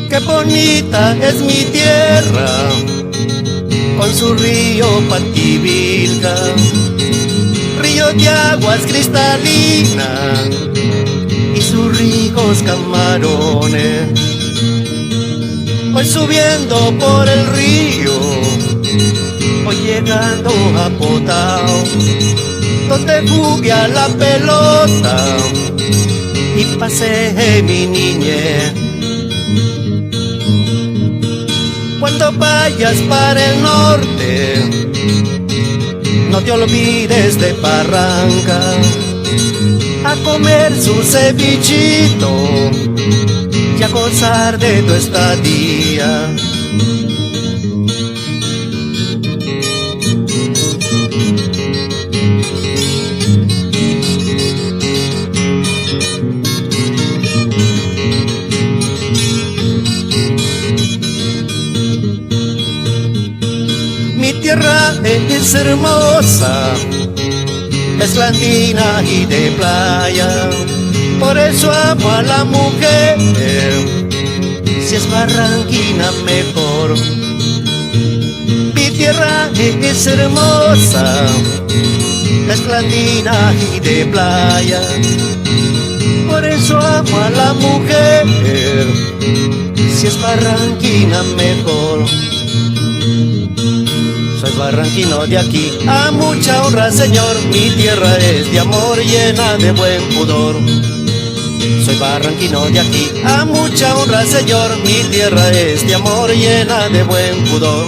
Qué bonita es mi tierra, con su río Pativilca, río de aguas cristalinas y sus ricos camarones. Hoy subiendo por el río, hoy llegando a Potao, donde jugué a la pelota y pasé mi niñez. Cuando vayas para el norte, no te olvides de Barranca, a comer su cevichito y a gozar de tu estadía. Mi tierra es hermosa, es andina y de playa, por eso amo a la mujer, si es barranquina mejor. Mi tierra es hermosa, es andina y de playa, por eso amo a la mujer, si es barranquina mejor. Soy barranquino de aquí, a mucha honra, señor. Mi tierra es de amor, llena de buen pudor. Soy barranquino de aquí, a mucha honra, señor. Mi tierra es de amor, llena de buen pudor.